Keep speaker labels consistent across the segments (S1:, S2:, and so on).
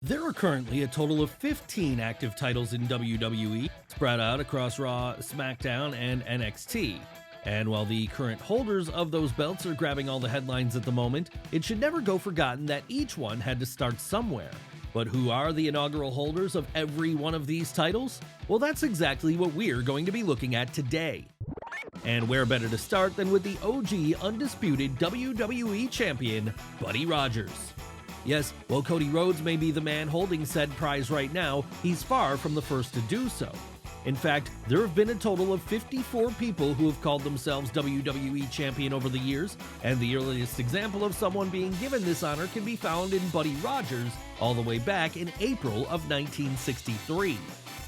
S1: There are currently a total of 15 active titles in WWE, spread out across Raw, SmackDown, and NXT. And while the current holders of those belts are grabbing all the headlines at the moment, it should never go forgotten that each one had to start somewhere. But who are the inaugural holders of every one of these titles? Well, that's exactly what we're going to be looking at today. And where better to start than with the OG Undisputed WWE Champion, Buddy Rogers. Yes, while Cody Rhodes may be the man holding said prize right now, he's far from the first to do so. In fact, there have been a total of 54 people who have called themselves WWE Champion over the years, and the earliest example of someone being given this honor can be found in Buddy Rogers all the way back in April of 1963.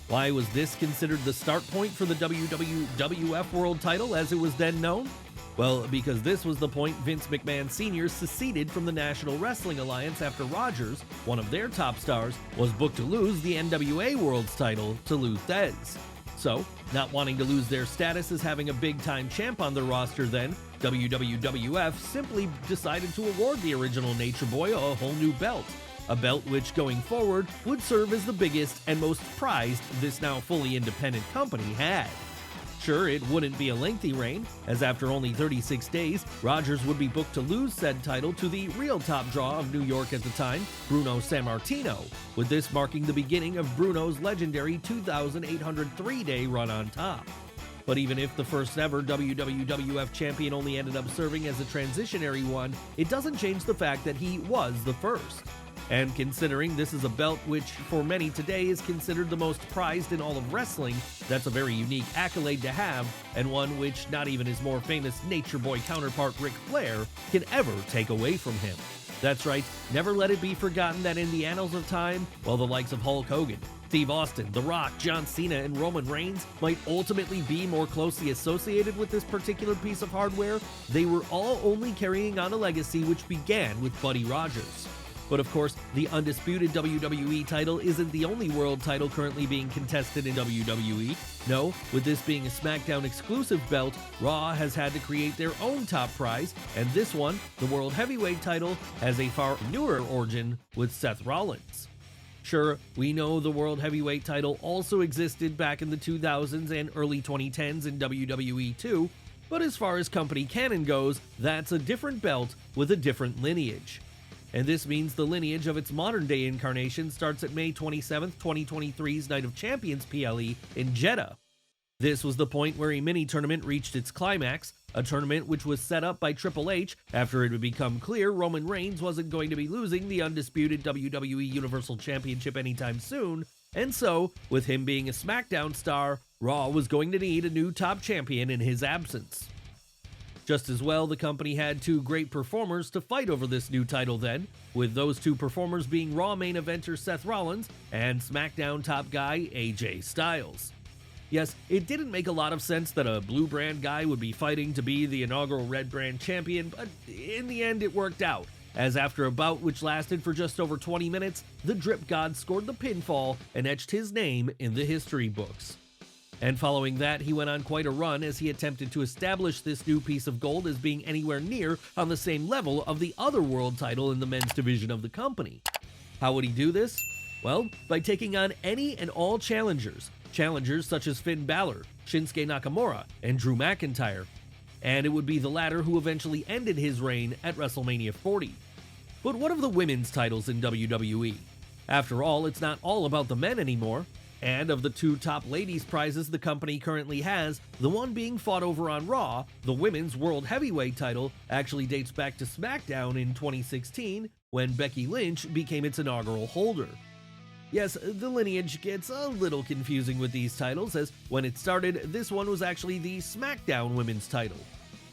S1: Why was this considered the start point for the WWF World Title as it was then known? Well, because this was the point Vince McMahon Sr. seceded from the National Wrestling Alliance after Rogers, one of their top stars, was booked to lose the NWA World's title to Lou Thesz. So, not wanting to lose their status as having a big-time champ on their roster then, WWF simply decided to award the original Nature Boy a whole new belt. A belt which, going forward, would serve as the biggest and most prized this now fully independent company had. Sure, it wouldn't be a lengthy reign, as after only 36 days, Rogers would be booked to lose said title to the real top draw of New York at the time, Bruno Sammartino, with this marking the beginning of Bruno's legendary 2,803-day run on top. But even if the first ever WWF champion only ended up serving as a transitionary one, it doesn't change the fact that he was the first. And considering this is a belt which, for many today, is considered the most prized in all of wrestling, that's a very unique accolade to have, and one which not even his more famous Nature Boy counterpart Ric Flair can ever take away from him. That's right, never let it be forgotten that in the annals of time, while the likes of Hulk Hogan, Steve Austin, The Rock, John Cena, and Roman Reigns might ultimately be more closely associated with this particular piece of hardware, they were all only carrying on a legacy which began with Buddy Rogers. But of course, the undisputed WWE title isn't the only world title currently being contested in WWE. No, with this being a SmackDown exclusive belt, Raw has had to create their own top prize, and this one, the World Heavyweight title, has a far newer origin with Seth Rollins. Sure, we know the World Heavyweight title also existed back in the 2000s and early 2010s in WWE too, but as far as company canon goes, that's a different belt with a different lineage. And this means the lineage of its modern-day incarnation starts at May 27, 2023's Night of Champions PLE in Jeddah. This was the point where a mini-tournament reached its climax, a tournament which was set up by Triple H after it had become clear Roman Reigns wasn't going to be losing the undisputed WWE Universal Championship anytime soon, and so, with him being a SmackDown star, Raw was going to need a new top champion in his absence. Just as well, the company had two great performers to fight over this new title then, with those two performers being Raw main eventer Seth Rollins and SmackDown top guy AJ Styles. Yes, it didn't make a lot of sense that a blue brand guy would be fighting to be the inaugural red brand champion, but in the end it worked out, as after a bout which lasted for just over 20 minutes, the Drip God scored the pinfall and etched his name in the history books. And following that, he went on quite a run as he attempted to establish this new piece of gold as being anywhere near on the same level of the other world title in the men's division of the company. How would he do this? Well, by taking on any and all challengers such as Finn Balor, Shinsuke Nakamura, and Drew McIntyre. And it would be the latter who eventually ended his reign at WrestleMania 40. But what of the women's titles in WWE? After all, it's not all about the men anymore. And of the two top ladies prizes the company currently has, the one being fought over on Raw, the Women's World Heavyweight title, actually dates back to SmackDown in 2016, when Becky Lynch became its inaugural holder. Yes, the lineage gets a little confusing with these titles, as when it started, this one was actually the SmackDown Women's title.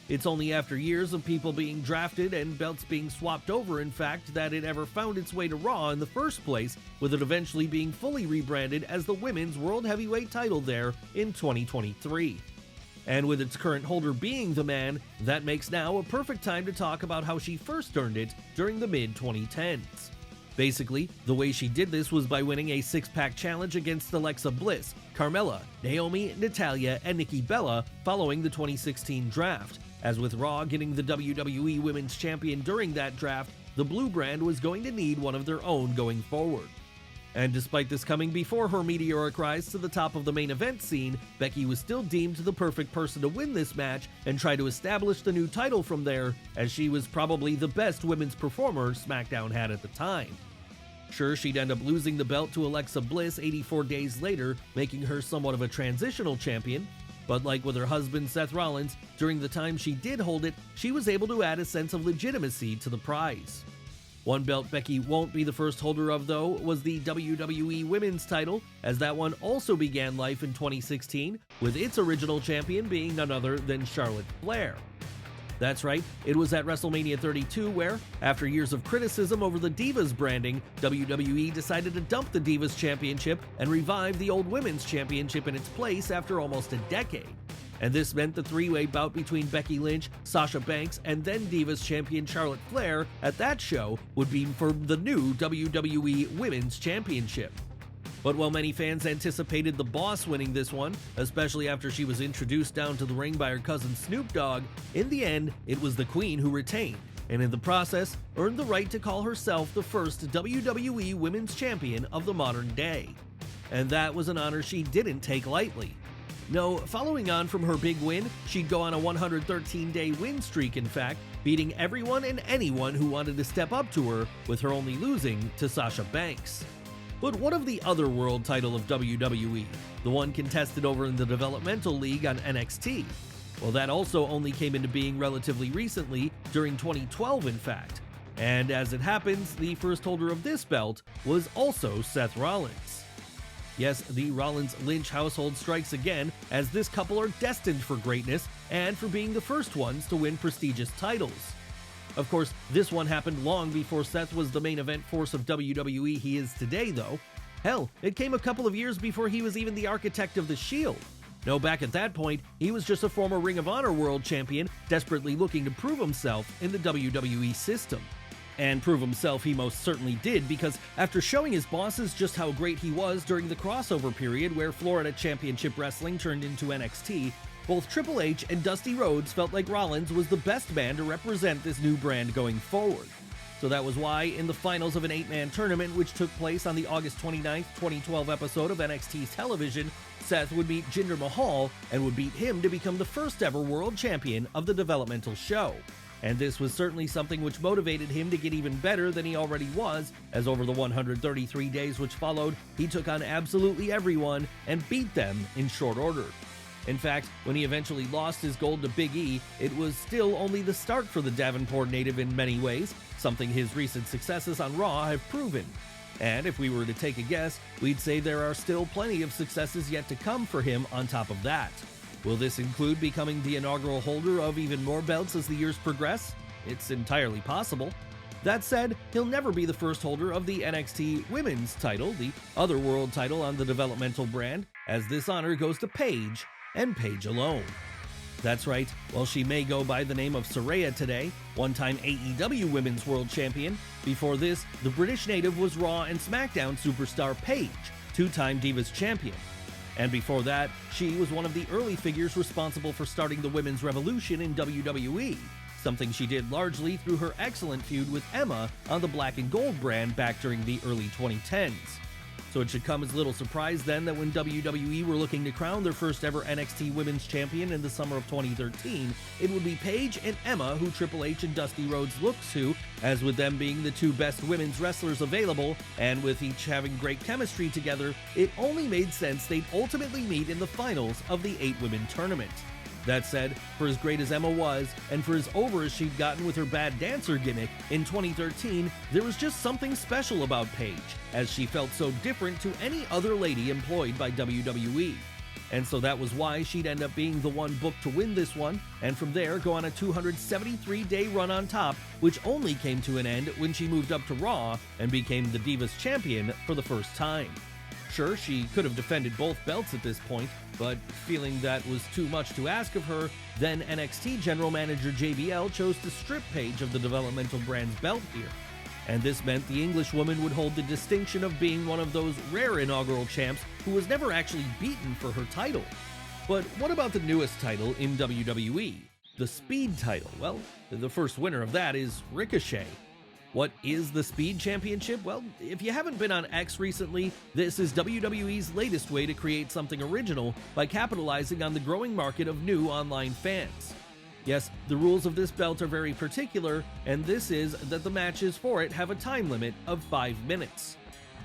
S1: It's only after years of people being drafted and belts being swapped over, in fact, that it ever found its way to Raw in the first place, with it eventually being fully rebranded as the Women's World Heavyweight title there in 2023. And with its current holder being the man, that makes now a perfect time to talk about how she first earned it during the mid-2010s. Basically, the way she did this was by winning a six-pack challenge against Alexa Bliss, Carmella, Naomi, Natalya, and Nikki Bella following the 2016 draft. As with Raw getting the WWE Women's Champion during that draft, the blue brand was going to need one of their own going forward. And despite this coming before her meteoric rise to the top of the main event scene, Becky was still deemed the perfect person to win this match and try to establish the new title from there, as she was probably the best women's performer SmackDown had at the time. Sure, she'd end up losing the belt to Alexa Bliss 84 days later, making her somewhat of a transitional champion, but like with her husband Seth Rollins, during the time she did hold it, she was able to add a sense of legitimacy to the prize. One belt Becky won't be the first holder of, though, was the WWE Women's title, as that one also began life in 2016, with its original champion being none other than Charlotte Flair. That's right, it was at WrestleMania 32 where, after years of criticism over the Divas branding, WWE decided to dump the Divas Championship and revive the old Women's Championship in its place after almost a decade. And this meant the three-way bout between Becky Lynch, Sasha Banks, and then Divas champion Charlotte Flair at that show would be for the new WWE Women's Championship. But while many fans anticipated the Boss winning this one, especially after she was introduced down to the ring by her cousin Snoop Dogg, in the end, it was the Queen who retained, and in the process, earned the right to call herself the first WWE Women's Champion of the modern day. And that was an honor she didn't take lightly. No, following on from her big win, she'd go on a 113-day win streak, in fact, beating everyone and anyone who wanted to step up to her, with her only losing to Sasha Banks. But what of the other world title of WWE, the one contested over in the Developmental League on NXT? Well, that also only came into being relatively recently, during 2012 in fact. And as it happens, the first holder of this belt was also Seth Rollins. Yes, the Rollins-Lynch household strikes again, as this couple are destined for greatness and for being the first ones to win prestigious titles. Of course, this one happened long before Seth was the main event force of WWE he is today, though. Hell, it came a couple of years before he was even the architect of the Shield. No, back at that point, he was just a former Ring of Honor World Champion, desperately looking to prove himself in the WWE system. And prove himself he most certainly did, because after showing his bosses just how great he was during the crossover period where Florida Championship Wrestling turned into NXT, both Triple H and Dusty Rhodes felt like Rollins was the best man to represent this new brand going forward. So that was why, in the finals of an 8-man tournament which took place on the August 29th, 2012 episode of NXT's television, Seth would meet Jinder Mahal and would beat him to become the first ever world champion of the developmental show. And this was certainly something which motivated him to get even better than he already was, as over the 133 days which followed, he took on absolutely everyone and beat them in short order. In fact, when he eventually lost his gold to Big E, it was still only the start for the Davenport native in many ways, something his recent successes on Raw have proven. And if we were to take a guess, we'd say there are still plenty of successes yet to come for him on top of that. Will this include becoming the inaugural holder of even more belts as the years progress? It's entirely possible. That said, he'll never be the first holder of the NXT Women's title, the other world title on the developmental brand, as this honor goes to Paige, and Paige alone. That's right, while she may go by the name of Saraya today, one-time AEW Women's World Champion, before this, the British native was Raw and SmackDown superstar Paige, two-time Divas Champion. And before that, she was one of the early figures responsible for starting the women's revolution in WWE, something she did largely through her excellent feud with Emma on the Black and Gold brand back during the early 2010s. So it should come as little surprise then that when WWE were looking to crown their first ever NXT Women's Champion in the summer of 2013, it would be Paige and Emma who Triple H and Dusty Rhodes looked to, as with them being the two best women's wrestlers available, and with each having great chemistry together, it only made sense they'd ultimately meet in the finals of the 8-women tournament. That said, for as great as Emma was, and for as over as she'd gotten with her bad dancer gimmick, in 2013, there was just something special about Paige, as she felt so different to any other lady employed by WWE. And so that was why she'd end up being the one booked to win this one, and from there go on a 273-day run on top, which only came to an end when she moved up to Raw and became the Divas Champion for the first time. Sure, she could have defended both belts at this point, but feeling that was too much to ask of her, then NXT General Manager JBL chose to strip Paige of the developmental brand's belt here. And this meant the Englishwoman would hold the distinction of being one of those rare inaugural champs who was never actually beaten for her title. But what about the newest title in WWE? The Speed title? Well, the first winner of that is Ricochet. What is the Speed Championship? Well, if you haven't been on X recently, this is WWE's latest way to create something original by capitalizing on the growing market of new online fans. Yes, the rules of this belt are very particular, and this is that the matches for it have a time limit of 5 minutes.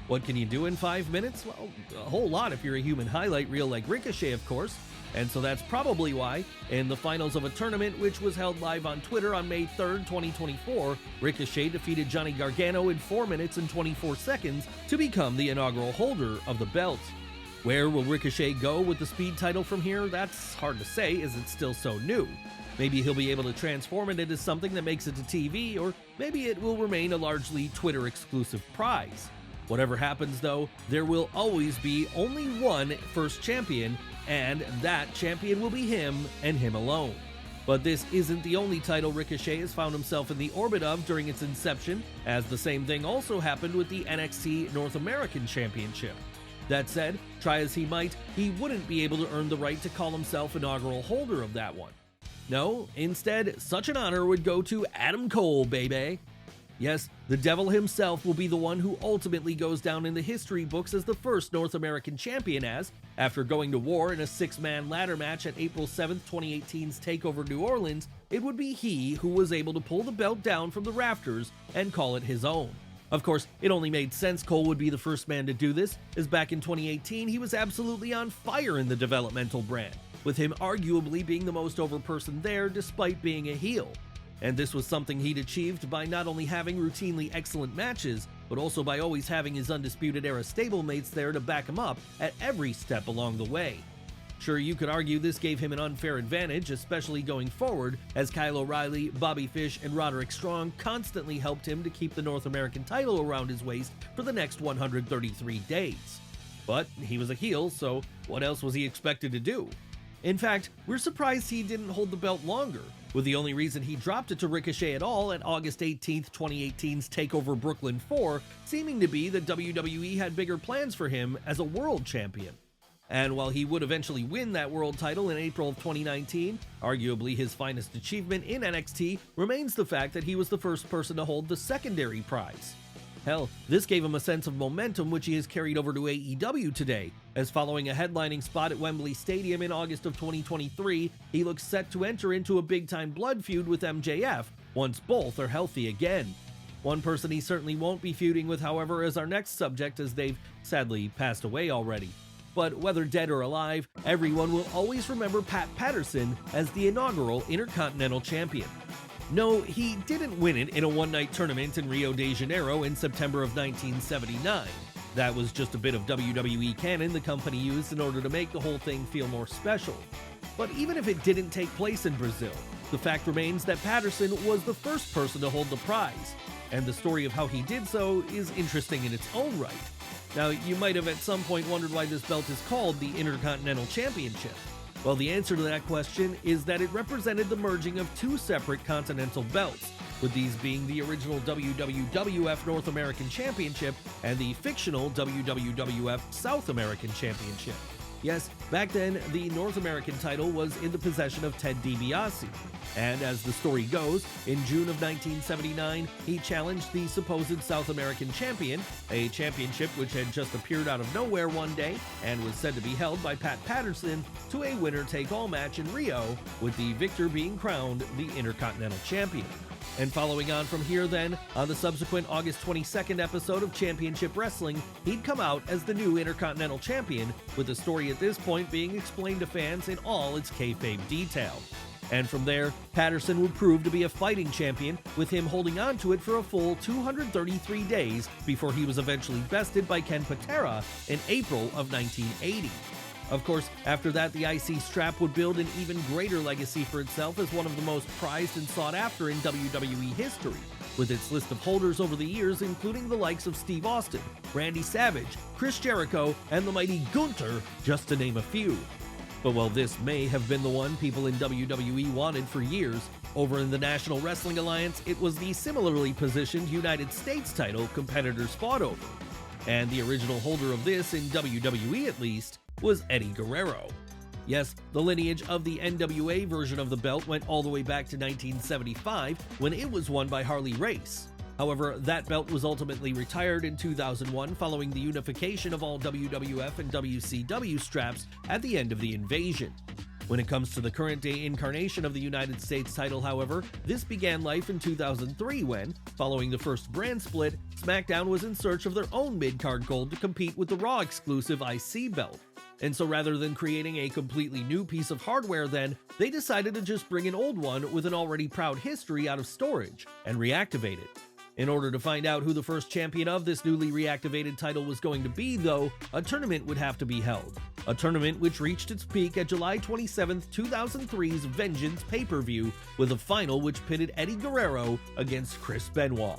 S1: What can you do in 5 minutes? Well, a whole lot if you're a human highlight reel like Ricochet, of course. And so that's probably why, in the finals of a tournament which was held live on Twitter on May 3rd, 2024, Ricochet defeated Johnny Gargano in 4 minutes and 24 seconds to become the inaugural holder of the belt. Where will Ricochet go with the Speed title from here? That's hard to say, as it's still so new. Maybe he'll be able to transform it into something that makes it to TV, or maybe it will remain a largely Twitter-exclusive prize. Whatever happens, though, there will always be only one first champion, and that champion will be him and him alone. But this isn't the only title Ricochet has found himself in the orbit of during its inception, as the same thing also happened with the NXT North American Championship. That said, try as he might, he wouldn't be able to earn the right to call himself inaugural holder of that one. No, instead, such an honor would go to Adam Cole, baby. Yes, the devil himself will be the one who ultimately goes down in the history books as the first North American champion, as, after going to war in a 6-man ladder match at April 7th, 2018's TakeOver New Orleans, it would be he who was able to pull the belt down from the rafters and call it his own. Of course, it only made sense Cole would be the first man to do this, as back in 2018 he was absolutely on fire in the developmental brand, with him arguably being the most over person there despite being a heel. And this was something he'd achieved by not only having routinely excellent matches, but also by always having his Undisputed Era stablemates there to back him up at every step along the way. Sure, you could argue this gave him an unfair advantage, especially going forward, as Kyle O'Reilly, Bobby Fish, and Roderick Strong constantly helped him to keep the North American title around his waist for the next 133 days. But he was a heel, so what else was he expected to do? In fact, we're surprised he didn't hold the belt longer, with the only reason he dropped it to Ricochet at all at August 18th, 2018's TakeOver Brooklyn 4 seeming to be that WWE had bigger plans for him as a world champion. And while he would eventually win that world title in April of 2019, arguably his finest achievement in NXT remains the fact that he was the first person to hold the secondary prize. Hell, this gave him a sense of momentum which he has carried over to AEW today, as following a headlining spot at Wembley Stadium in August of 2023, he looks set to enter into a big-time blood feud with MJF once both are healthy again. One person he certainly won't be feuding with, however, is our next subject, as they've sadly passed away already. But whether dead or alive, everyone will always remember Pat Patterson as the inaugural Intercontinental Champion. No, he didn't win it in a one-night tournament in Rio de Janeiro in September of 1979. That was just a bit of WWE canon the company used in order to make the whole thing feel more special. But even if it didn't take place in Brazil, the fact remains that Patterson was the first person to hold the prize, and the story of how he did so is interesting in its own right. Now, you might have at some point wondered why this belt is called the Intercontinental Championship. Well, the answer to that question is that it represented the merging of two separate continental belts, with these being the original WWF North American Championship and the fictional WWF South American Championship. Yes, back then, the North American title was in the possession of Ted DiBiase, and as the story goes, in June of 1979, he challenged the supposed South American champion, a championship which had just appeared out of nowhere one day and was said to be held by Pat Patterson, to a winner-take-all match in Rio, with the victor being crowned the Intercontinental Champion. And following on from here then, on the subsequent August 22nd episode of Championship Wrestling, he'd come out as the new Intercontinental Champion, with the story at this point being explained to fans in all its kayfabe detail. And from there, Patterson would prove to be a fighting champion, with him holding on to it for a full 233 days before he was eventually bested by Ken Patera in April of 1980. Of course, after that, the IC strap would build an even greater legacy for itself as one of the most prized and sought after in WWE history, with its list of holders over the years including the likes of Steve Austin, Randy Savage, Chris Jericho, and the mighty Gunther, just to name a few. But while this may have been the one people in WWE wanted for years, over in the National Wrestling Alliance, it was the similarly positioned United States title competitors fought over. And the original holder of this, in WWE at least, was Eddie Guerrero. Yes, the lineage of the NWA version of the belt went all the way back to 1975, when it was won by Harley Race. However, that belt was ultimately retired in 2001 following the unification of all WWF and WCW straps at the end of the invasion. When it comes to the current-day incarnation of the United States title, however, this began life in 2003 when, following the first brand split, SmackDown was in search of their own mid-card gold to compete with the Raw-exclusive IC belt. And so rather than creating a completely new piece of hardware then, they decided to just bring an old one with an already proud history out of storage and reactivate it. In order to find out who the first champion of this newly reactivated title was going to be, though, a tournament would have to be held. A tournament which reached its peak at July 27, 2003's Vengeance pay-per-view, with a final which pitted Eddie Guerrero against Chris Benoit.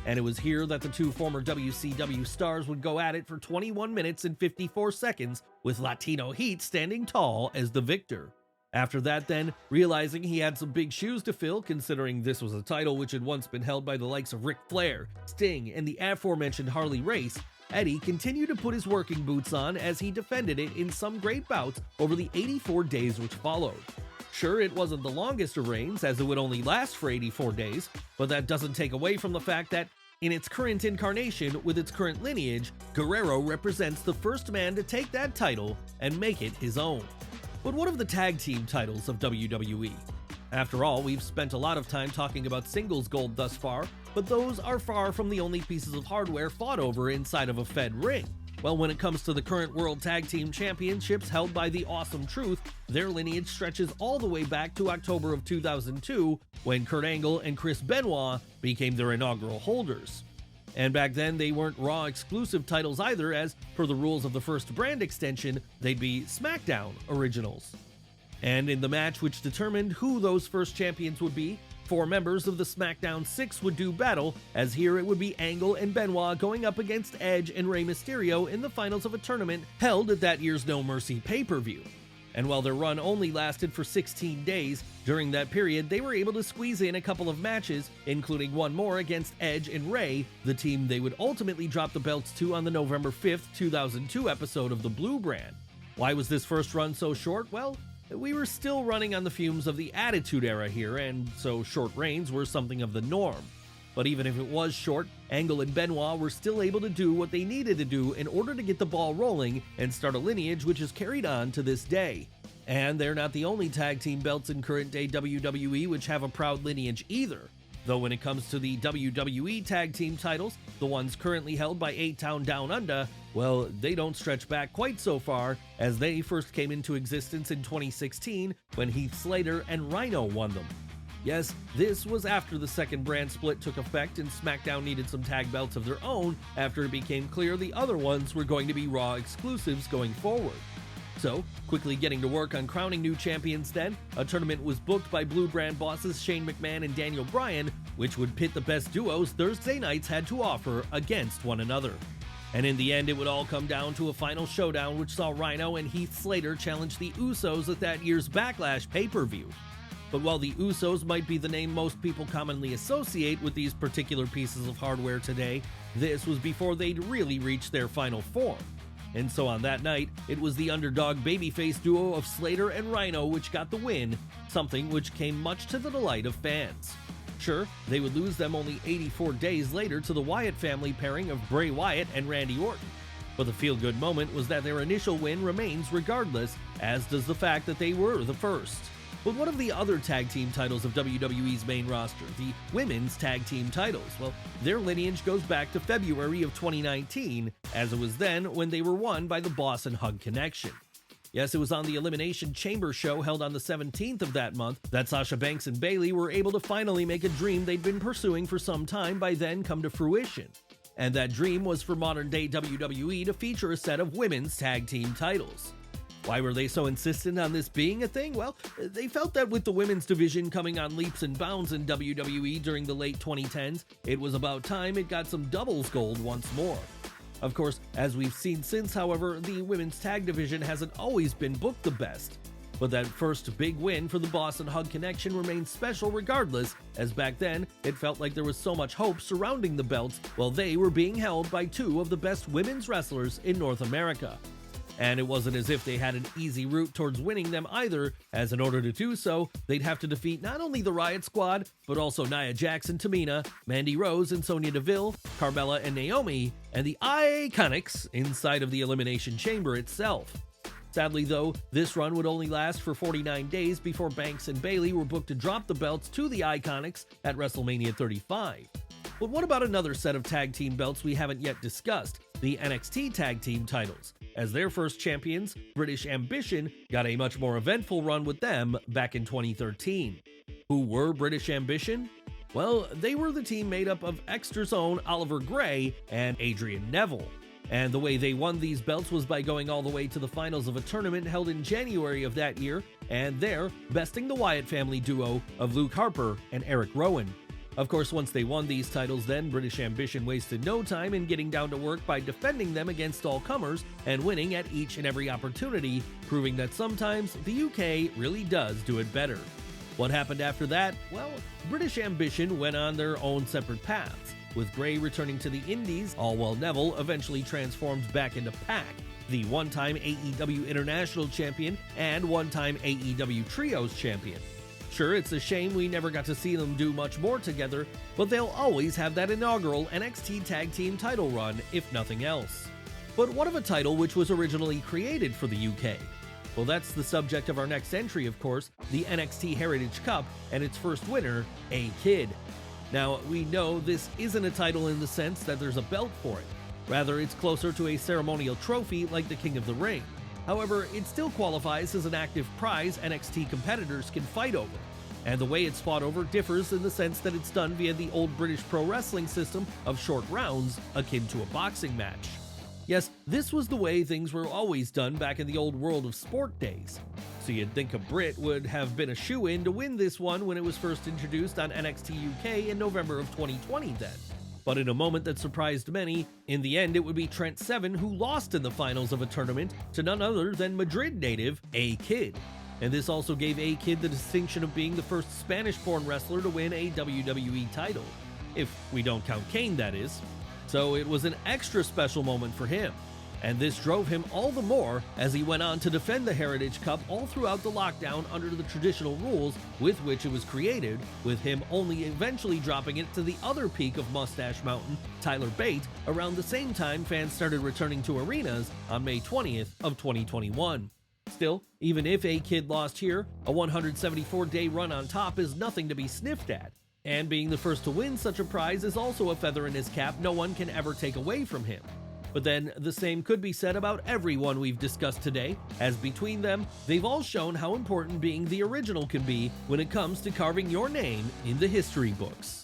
S1: And it was here that the two former WCW stars would go at it for 21 minutes and 54 seconds, with Latino Heat standing tall as the victor. After that then, realizing he had some big shoes to fill considering this was a title which had once been held by the likes of Ric Flair, Sting, and the aforementioned Harley Race, Eddie continued to put his working boots on as he defended it in some great bouts over the 84 days which followed. Sure, it wasn't the longest of reigns as it would only last for 84 days, but that doesn't take away from the fact that in its current incarnation with its current lineage, Guerrero represents the first man to take that title and make it his own. But what of the tag team titles of WWE? After all, we've spent a lot of time talking about singles gold thus far, but those are far from the only pieces of hardware fought over inside of a Fed ring. Well, when it comes to the current World Tag Team Championships held by the Awesome Truth, their lineage stretches all the way back to October of 2002, when Kurt Angle and Chris Benoit became their inaugural holders. And back then, they weren't Raw exclusive titles either, as per the rules of the first brand extension, they'd be SmackDown originals. And in the match which determined who those first champions would be, 4 members of the SmackDown 6 would do battle, as here it would be Angle and Benoit going up against Edge and Rey Mysterio in the finals of a tournament held at that year's No Mercy pay-per-view. And while their run only lasted for 16 days, during that period they were able to squeeze in a couple of matches, including one more against Edge and Rey, the team they would ultimately drop the belts to on the November 5th, 2002 episode of the Blue Brand. Why was this first run so short? Well, we were still running on the fumes of the Attitude Era here, and so short reigns were something of the norm. But even if it was short, Angle and Benoit were still able to do what they needed to do in order to get the ball rolling and start a lineage which is carried on to this day. And they're not the only tag team belts in current-day WWE which have a proud lineage either. Though when it comes to the WWE tag team titles, the ones currently held by A-Town Down Under, well, they don't stretch back quite so far, as they first came into existence in 2016 when Heath Slater and Rhino won them. Yes, this was after the second brand split took effect and SmackDown needed some tag belts of their own after it became clear the other ones were going to be Raw exclusives going forward. So, quickly getting to work on crowning new champions then, a tournament was booked by Blue Brand bosses Shane McMahon and Daniel Bryan, which would pit the best duos Thursday nights had to offer against one another. And in the end, it would all come down to a final showdown which saw Rhino and Heath Slater challenge the Usos at that year's Backlash pay-per-view. But while the Usos might be the name most people commonly associate with these particular pieces of hardware today, this was before they'd really reached their final form. And so on that night, it was the underdog babyface duo of Slater and Rhino which got the win, something which came much to the delight of fans. Sure, they would lose them only 84 days later to the Wyatt family pairing of Bray Wyatt and Randy Orton. But the feel-good moment was that their initial win remains regardless, as does the fact that they were the first. But what of the other tag team titles of WWE's main roster, the women's tag team titles? Well, their lineage goes back to February of 2019, as it was then when they were won by the Boss and Hug Connection. Yes, it was on the Elimination Chamber show held on the 17th of that month that Sasha Banks and Bayley were able to finally make a dream they'd been pursuing for some time by then come to fruition. And that dream was for modern-day WWE to feature a set of women's tag team titles. Why were they so insistent on this being a thing? Well, they felt that with the women's division coming on leaps and bounds in WWE during the late 2010s, it was about time it got some doubles gold once more. Of course, as we've seen since, however, the women's tag division hasn't always been booked the best. But that first big win for the Boss and Hug Connection remains special regardless, as back then, it felt like there was so much hope surrounding the belts while they were being held by two of the best women's wrestlers in North America. And it wasn't as if they had an easy route towards winning them either, as in order to do so, they'd have to defeat not only the Riot Squad, but also Nia Jax and Tamina, Mandy Rose and Sonya Deville, Carmella and Naomi, and the Iconics inside of the Elimination Chamber itself. Sadly though, this run would only last for 49 days before Banks and Bayley were booked to drop the belts to the Iconics at WrestleMania 35. But what about another set of tag team belts we haven't yet discussed, the NXT tag team titles? As their first champions, British Ambition got a much more eventful run with them back in 2013. Who were British Ambition? Well, they were the team made up of Exeter's own Oliver Gray and Adrian Neville. And the way they won these belts was by going all the way to the finals of a tournament held in January of that year, and there besting the Wyatt family duo of Luke Harper and Eric Rowan. Of course, once they won these titles, then British Ambition wasted no time in getting down to work by defending them against all comers and winning at each and every opportunity, proving that sometimes the UK really does do it better. What happened after that? Well, British Ambition went on their own separate paths, with Gray returning to the Indies, all while Neville eventually transformed back into Pac, the one-time AEW International Champion and one-time AEW Trios Champion. Sure, it's a shame we never got to see them do much more together, but they'll always have that inaugural NXT Tag Team title run, if nothing else. But what of a title which was originally created for the UK? Well, that's the subject of our next entry, of course, the NXT Heritage Cup, and its first winner, A-Kid. Now, we know this isn't a title in the sense that there's a belt for it. Rather, it's closer to a ceremonial trophy like the King of the Ring. However, it still qualifies as an active prize NXT competitors can fight over. And the way it's fought over differs in the sense that it's done via the old British pro wrestling system of short rounds, akin to a boxing match. Yes, this was the way things were always done back in the old World of Sport days. So you'd think a Brit would have been a shoo-in to win this one when it was first introduced on NXT UK in November of 2020 then. But in a moment that surprised many, in the end it would be Trent Seven who lost in the finals of a tournament to none other than Madrid native A-Kid. And this also gave A-Kid the distinction of being the first Spanish-born wrestler to win a WWE title. If we don't count Kane, that is. So it was an extra special moment for him. And this drove him all the more as he went on to defend the Heritage Cup all throughout the lockdown under the traditional rules with which it was created, with him only eventually dropping it to the other peak of Mustache Mountain, Tyler Bate, around the same time fans started returning to arenas on May 20th of 2021. Still, even if A-Kid lost here, a 174-day run on top is nothing to be sniffed at. And being the first to win such a prize is also a feather in his cap no one can ever take away from him. But then, the same could be said about everyone we've discussed today, as between them, they've all shown how important being the original can be when it comes to carving your name in the history books.